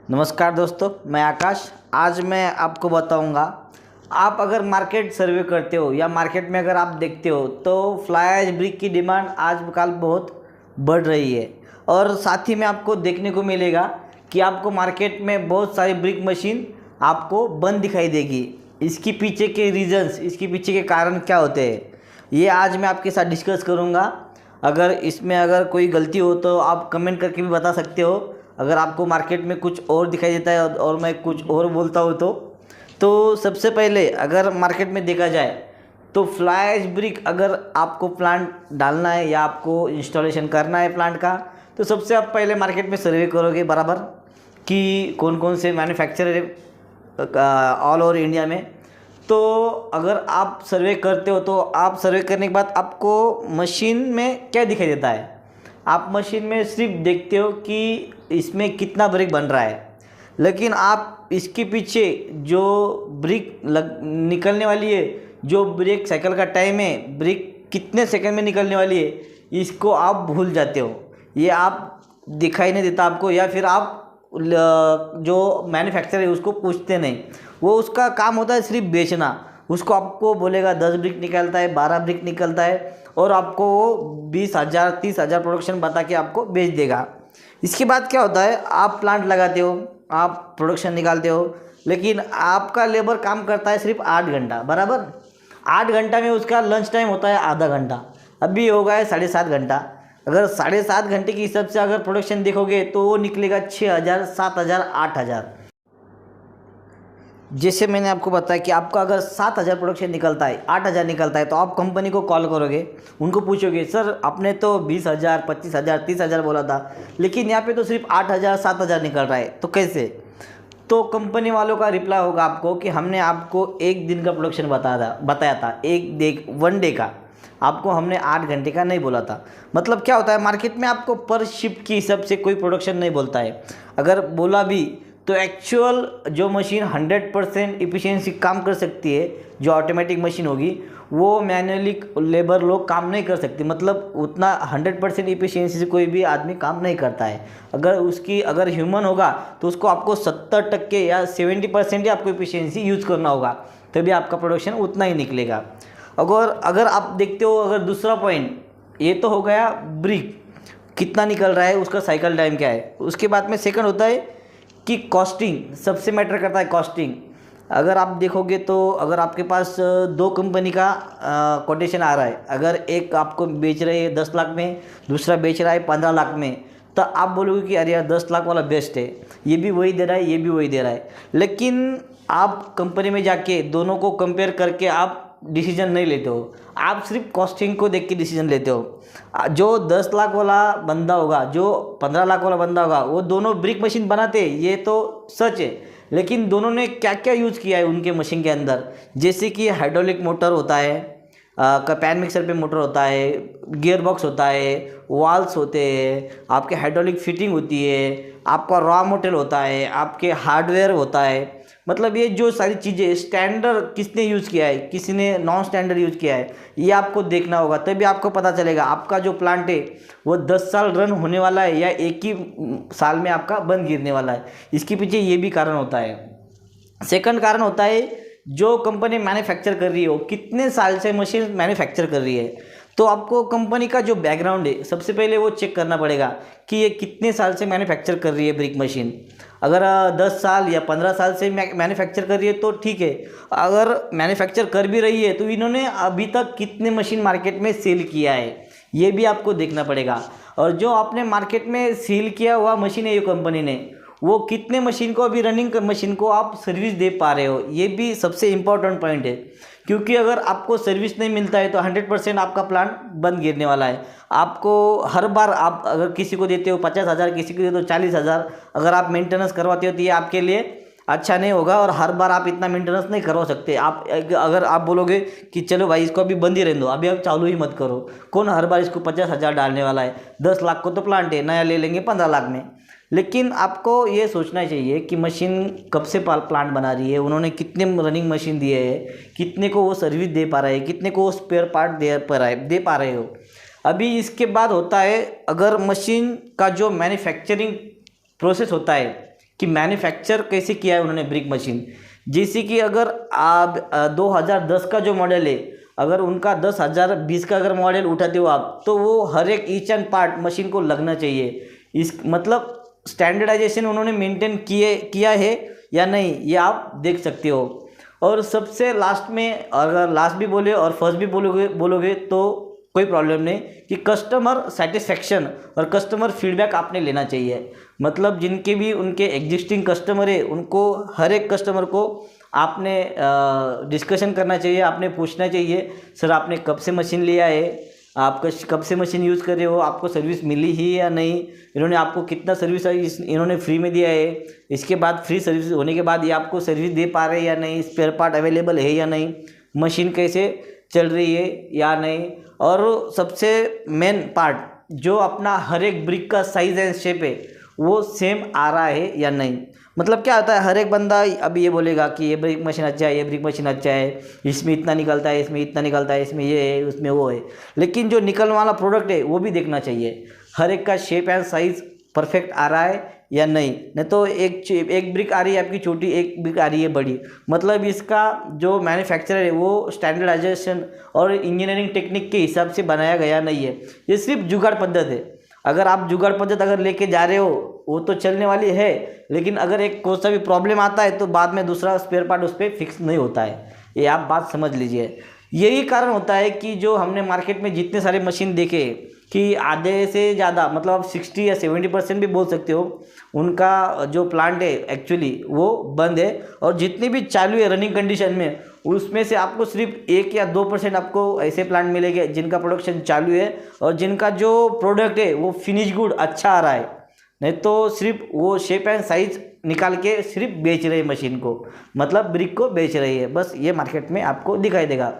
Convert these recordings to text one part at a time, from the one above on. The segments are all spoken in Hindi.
नमस्कार दोस्तों, मैं आकाश। आज मैं आपको बताऊंगा, आप अगर मार्केट सर्वे करते हो या मार्केट में अगर आप देखते हो तो फ्लाई ऐश ब्रिक की डिमांड आजकल बहुत बढ़ रही है। और साथ ही में आपको देखने को मिलेगा कि आपको मार्केट में बहुत सारी ब्रिक मशीन आपको बंद दिखाई देगी। इसके पीछे के रीज़न्स, इसके पीछे के कारण क्या होते हैं, ये आज मैं आपके साथ डिस्कस करूँगा। अगर इसमें अगर कोई गलती हो तो आप कमेंट करके भी बता सकते हो। अगर आपको मार्केट में कुछ और दिखाई देता है और मैं कुछ और बोलता हूँ तो सबसे पहले अगर मार्केट में देखा जाए तो फ्लाई ऐश ब्रिक अगर आपको प्लांट डालना है या आपको इंस्टॉलेशन करना है प्लांट का, तो सबसे आप पहले मार्केट में सर्वे करोगे बराबर कि कौन कौन से मैन्युफैक्चरर ऑल ओवर इंडिया में। तो अगर आप सर्वे करते हो तो आप सर्वे करने के बाद आपको मशीन में क्या दिखाई देता है, आप मशीन में सिर्फ देखते हो कि इसमें कितना ब्रिक बन रहा है, लेकिन आप इसके पीछे जो ब्रिक निकलने वाली है, जो ब्रेक साइकिल का टाइम है, ब्रिक कितने सेकंड में निकलने वाली है, इसको आप भूल जाते हो। ये आप दिखाई नहीं देता आपको, या फिर आप जो मैन्युफैक्चरर है उसको पूछते नहीं। वो उसका काम होता है सिर्फ बेचना। उसको आपको बोलेगा 10 ब्रिक निकलता है, 12 ब्रिक निकलता है, और आपको वो 20,000 30,000 प्रोडक्शन बता के आपको बेच देगा। इसके बाद क्या होता है, आप प्लांट लगाते हो, आप प्रोडक्शन निकालते हो, लेकिन आपका लेबर काम करता है सिर्फ 8 घंटा बराबर। 8 घंटा में उसका लंच टाइम होता है आधा घंटा, अभी हो गया है 7.5 घंटा। अगर 7.5 घंटे के हिसाब से अगर प्रोडक्शन देखोगे तो वो निकलेगा 6,000 7,000 8,000। जैसे मैंने आपको बताया कि आपका अगर 7,000 प्रोडक्शन निकलता है, 8,000 निकलता है, तो आप कंपनी को कॉल करोगे, उनको पूछोगे सर आपने तो 20,000 25,000 30,000 बोला था, लेकिन यहाँ पे तो सिर्फ 8,000 7,000 निकल रहा है, तो कैसे? तो कंपनी वालों का रिप्लाई होगा आपको कि हमने आपको एक दिन का प्रोडक्शन बताया था, वन डे का, आपको हमने 8 घंटे का नहीं बोला था। मतलब क्या होता है, मार्केट में आपको पर शिफ्ट के हिसाब से कोई प्रोडक्शन नहीं बोलता है। अगर बोला भी तो एक्चुअल जो मशीन 100% इफिशियंसी काम कर सकती है, जो ऑटोमेटिक मशीन होगी, वो मैनुअली लेबर लोग काम नहीं कर सकते। मतलब उतना 100% इफिशियंसी से कोई भी आदमी काम नहीं करता है। अगर ह्यूमन होगा तो उसको आपको 70% या 70% ही आपको इफिशियंसी यूज़ करना होगा, तभी आपका प्रोडक्शन उतना ही निकलेगा। अगर आप देखते हो, अगर दूसरा पॉइंट, ये तो हो गया ब्रिक कितना निकल रहा है, उसका साइकिल टाइम क्या है। उसके बाद में सेकंड होता है कि कॉस्टिंग, सबसे मैटर करता है कॉस्टिंग। अगर आप देखोगे तो अगर आपके पास दो कंपनी का कोटेशन आ रहा है, अगर एक आपको बेच रही है 10 लाख में, दूसरा बेच रहा है 15 लाख में, तो आप बोलोगे कि अरे यार 10 लाख वाला बेस्ट है, ये भी वही दे रहा है, ये भी वही दे रहा है। लेकिन आप कंपनी में जाके दोनों को कंपेयर करके आप डिसीजन नहीं लेते हो, आप सिर्फ कॉस्टिंग को देख के डिसीजन लेते हो। जो 10 लाख वाला बंदा होगा, जो 15 लाख वाला बंदा होगा, वो दोनों ब्रिक मशीन बनाते, ये तो सच है, लेकिन दोनों ने क्या क्या यूज़ किया है उनके मशीन के अंदर। जैसे कि हाइड्रोलिक मोटर होता है, पैन मिक्सर पे मोटर होता है, गियर बॉक्स होता है, वाल्स होते हैं, आपके हाइड्रोलिक फिटिंग होती है, आपका रॉ मटेरियल होता है, आपके हार्डवेयर होता है। मतलब ये जो सारी चीज़ें स्टैंडर्ड किसने यूज़ किया है, किसी ने नॉन स्टैंडर्ड यूज़ किया है, ये आपको देखना होगा, तभी आपको पता चलेगा आपका जो प्लांट है वो 10 साल रन होने वाला है या एक ही साल में आपका बंद गिरने वाला है। इसके पीछे ये भी कारण होता है। सेकंड कारण होता है, जो कंपनी मैन्युफैक्चर कर रही है वो कितने साल से मशीन मैन्युफैक्चर कर रही है। तो आपको कंपनी का जो बैकग्राउंड है सबसे पहले वो चेक करना पड़ेगा कि ये कितने साल से मैन्युफैक्चर कर रही है ब्रिक मशीन। अगर 10 साल या 15 साल से मैन्युफैक्चर कर रही है तो ठीक है। अगर मैन्युफैक्चर कर भी रही है तो इन्होंने अभी तक कितने मशीन मार्केट में सेल किया है, ये भी आपको देखना पड़ेगा। और जो आपने मार्केट में सेल किया हुआ मशीन है ये कंपनी ने, वो कितने मशीन को, अभी रनिंग मशीन को आप सर्विस दे पा रहे हो, ये भी सबसे इम्पोर्टेंट पॉइंट है। क्योंकि अगर आपको सर्विस नहीं मिलता है तो 100% आपका प्लांट बंद गिरने वाला है। आपको हर बार आप अगर किसी को देते हो 50,000, किसी को देते हो 40,000, अगर आप मेंटेनेंस करवाते हो तो ये आपके लिए अच्छा नहीं होगा, और हर बार आप इतना मेंटेनेंस नहीं करवा सकते। आप अगर आप बोलोगे कि चलो भाई इसको अभी बंद ही रहने दो, अभी आप चालू ही मत करो, कौन हर बार इसको 50,000 डालने वाला है। 10 लाख को तो प्लांट है, नया ले लेंगे 15 लाख में। लेकिन आपको ये सोचना चाहिए कि मशीन कब से प्लांट बना रही है, उन्होंने कितने रनिंग मशीन दिए है, कितने को वो सर्विस दे पा रहे हैं, कितने को वो स्पेयर पार्ट दे पा रहे हो। अभी इसके बाद होता है, अगर मशीन का जो मैन्युफैक्चरिंग प्रोसेस होता है कि मैन्युफैक्चर कैसे किया है उन्होंने ब्रिक मशीन। जैसे कि अगर आप 2010 का जो मॉडल है, अगर उनका 10,020 का अगर मॉडल उठाते हो आप, तो वो हर एक ईच एंड पार्ट मशीन को लगना चाहिए। इस मतलब स्टैंडर्डाइजेशन उन्होंने मेंटेन किया है या नहीं, ये आप देख सकते हो। और सबसे लास्ट में, अगर लास्ट भी बोले और फर्स्ट भी बोलोगे तो कोई प्रॉब्लम नहीं, कि कस्टमर सेटिस्फेक्शन और कस्टमर फीडबैक आपने लेना चाहिए। मतलब जिनके भी उनके एग्जिस्टिंग कस्टमर है, उनको हर एक कस्टमर को आपने डिस्कशन करना चाहिए, आपने पूछना चाहिए सर आपने कब से मशीन लिया है, आप कब से मशीन यूज़ कर रहे हो, आपको सर्विस मिली ही या नहीं, इन्होंने आपको कितना सर्विस इन्होंने फ्री में दिया है, इसके बाद फ्री सर्विस होने के बाद ये आपको सर्विस दे पा रहे हैं या नहीं, स्पेयर पार्ट अवेलेबल है या नहीं, मशीन कैसे चल रही है या नहीं। और सबसे मेन पार्ट, जो अपना हर एक ब्रिक का साइज़ एंड शेप है वो सेम आ रहा है या नहीं। मतलब क्या होता है, हर एक बंदा अभी ये बोलेगा कि ये ब्रिक मशीन अच्छा है, ये ब्रिक मशीन अच्छा है, इसमें इतना निकलता है, इसमें इतना निकलता है, इसमें ये है, उसमें वो है, लेकिन जो निकलने वाला प्रोडक्ट है वो भी देखना चाहिए, हर एक का शेप एंड साइज़ परफेक्ट आ रहा है या नहीं तो एक ब्रिक आ रही है आपकी छोटी, एक ब्रिक आ रही है बड़ी, मतलब इसका जो मैन्युफैक्चरर है वो स्टैंडर्डाइजेशन और इंजीनियरिंग टेक्निक के हिसाब से बनाया गया नहीं है, ये सिर्फ जुगाड़ पद्धत है। अगर आप जुगाड़ पद्धत अगर लेके जा रहे हो वो तो चलने वाली है, लेकिन अगर एक कोई सा भी प्रॉब्लम आता है तो बाद में दूसरा स्पेयर पार्ट उस पर फिक्स नहीं होता है, ये आप बात समझ लीजिए। यही कारण होता है कि जो हमने मार्केट में जितने सारे मशीन देखे कि आधे से ज़्यादा, मतलब आप 60 या 70% भी बोल सकते हो, उनका जो प्लांट है एक्चुअली वो बंद है, और जितनी भी चालू है रनिंग कंडीशन में, उसमें से आपको सिर्फ 1 या 2% आपको ऐसे प्लांट मिलेंगे जिनका प्रोडक्शन चालू है और जिनका जो प्रोडक्ट है वो फिनिश गुड अच्छा आ रहा है, नहीं तो सिर्फ वो शेप एंड साइज निकाल के सिर्फ बेच रहे मशीन को, मतलब ब्रिक को बेच रही है। बस ये मार्केट में आपको दिखाई देगा।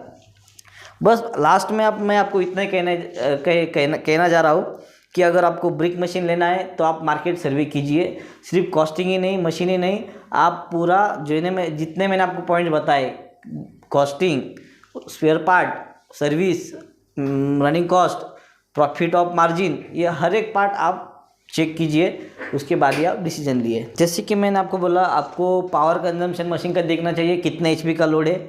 बस लास्ट में मैं आपको इतना ही कहना जा रहा हूँ कि अगर आपको ब्रिक मशीन लेना है तो आप मार्केट सर्वे कीजिए, सिर्फ कॉस्टिंग ही नहीं, मशीन ही नहीं, आप पूरा जितने मैंने आपको पॉइंट बताए, costing, spare part, service, running cost, profit of margin, ये हर एक पार्ट आप चेक कीजिए, उसके बाद ही आप डिसीजन लिए। जैसे कि मैंने आपको बोला, आपको पावर कंजम्पशन मशीन का देखना चाहिए कितने HP का लोड है।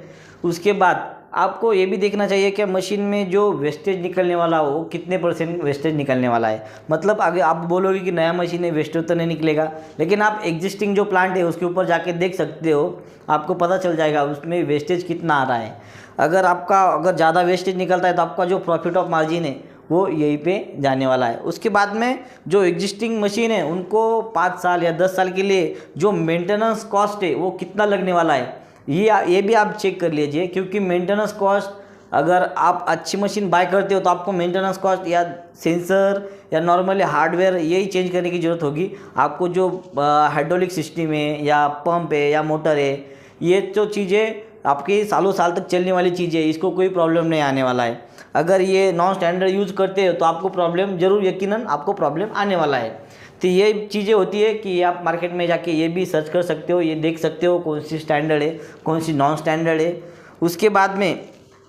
उसके बाद आपको ये भी देखना चाहिए कि मशीन में जो वेस्टेज निकलने वाला हो कितने % वेस्टेज निकलने वाला है। मतलब आगे आप बोलोगे कि नया मशीन है वेस्टेज तो नहीं निकलेगा, लेकिन आप एग्जिस्टिंग जो प्लांट है उसके ऊपर जाके देख सकते हो, आपको पता चल जाएगा उसमें वेस्टेज कितना आ रहा है। अगर ज़्यादा वेस्टेज निकलता है तो आपका जो प्रॉफिट ऑफ मार्जिन है वो यहीं पे जाने वाला है। उसके बाद में जो एग्जिस्टिंग मशीन है उनको 5 साल या 10 साल के लिए जो मेंटेनेंस कॉस्ट है वो कितना लगने वाला है, ये भी आप चेक कर लीजिए, क्योंकि मेंटेनेंस कॉस्ट, अगर आप अच्छी मशीन बाय करते हो तो आपको मेंटेनेंस कॉस्ट या सेंसर या नॉर्मली हार्डवेयर यही चेंज करने की ज़रूरत होगी। आपको जो हाइड्रोलिक सिस्टम है या पंप है या मोटर है, ये जो चीज़ें आपकी सालों साल तक चलने वाली चीज़ें, इसको कोई प्रॉब्लम नहीं आने वाला है। अगर ये नॉन स्टैंडर्ड यूज़ करते हो तो आपको प्रॉब्लम ज़रूर, यकीनन आपको प्रॉब्लम आने वाला है। तो ये चीज़ें होती है कि आप मार्केट में जाके ये भी सर्च कर सकते हो, ये देख सकते हो कौन सी स्टैंडर्ड है, कौन सी नॉन स्टैंडर्ड है। उसके बाद में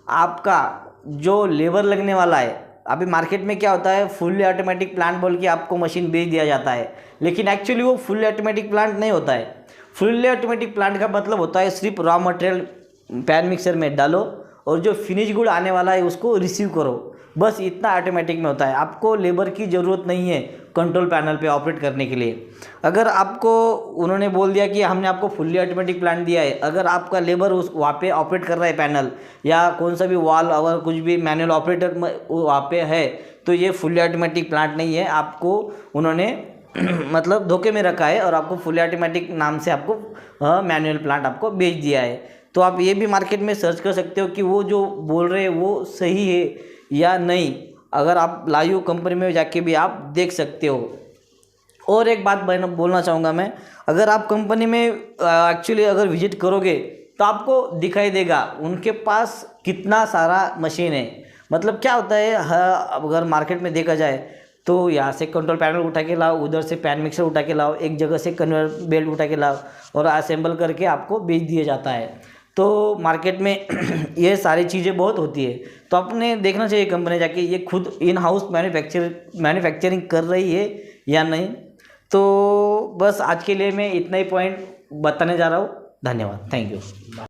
आपका जो लेबर लगने वाला है, अभी मार्केट में क्या होता है, फुल्ली ऑटोमेटिक प्लांट बोल के आपको मशीन बेच दिया जाता है, लेकिन एक्चुअली वो फुल्ली ऑटोमेटिक प्लांट नहीं होता है। फुल्ली ऑटोमेटिक प्लांट का मतलब होता है सिर्फ रॉ मटेरियल पैन मिक्सर में डालो और जो फिनिश गुड आने वाला है उसको रिसीव करो, बस इतना ऑटोमेटिक में होता है। आपको लेबर की ज़रूरत नहीं है कंट्रोल पैनल पे ऑपरेट करने के लिए। अगर आपको उन्होंने बोल दिया कि हमने आपको फुल्ली ऑटोमेटिक प्लांट दिया है, अगर आपका लेबर उस वहाँ पे ऑपरेट कर रहा है पैनल या कौन सा भी वाल, अगर कुछ भी मैनुअल ऑपरेटर वहाँ पे है, तो ये फुल्ली ऑटोमेटिक प्लांट नहीं है, आपको उन्होंने मतलब धोखे में रखा है और आपको फुल्ली ऑटोमेटिक नाम से आपको मैनुअल प्लांट आपको बेच दिया है। तो आप ये भी मार्केट में सर्च कर सकते हो कि वो जो बोल रहे हैं वो सही है या नहीं। अगर आप लाइव कंपनी में जाके भी आप देख सकते हो। और एक बात बोलना चाहूँगा मैं, अगर आप कंपनी में एक्चुअली अगर विजिट करोगे तो आपको दिखाई देगा उनके पास कितना सारा मशीन है। मतलब क्या होता है, अगर मार्केट में देखा जाए तो यहाँ से कंट्रोल पैनल उठा के लाओ, उधर से पैन मिक्सर उठा के लाओ, एक जगह से कन्वेयर बेल्ट उठा के लाओ और असेंबल करके आपको बेच दिया जाता है। तो मार्केट में ये सारी चीज़ें बहुत होती है, तो अपने देखना चाहिए कंपनी जाके ये खुद इन हाउस मैन्युफैक्चरिंग कर रही है या नहीं। तो बस आज के लिए मैं इतना ही पॉइंट बताने जा रहा हूँ। धन्यवाद, थैंक यू।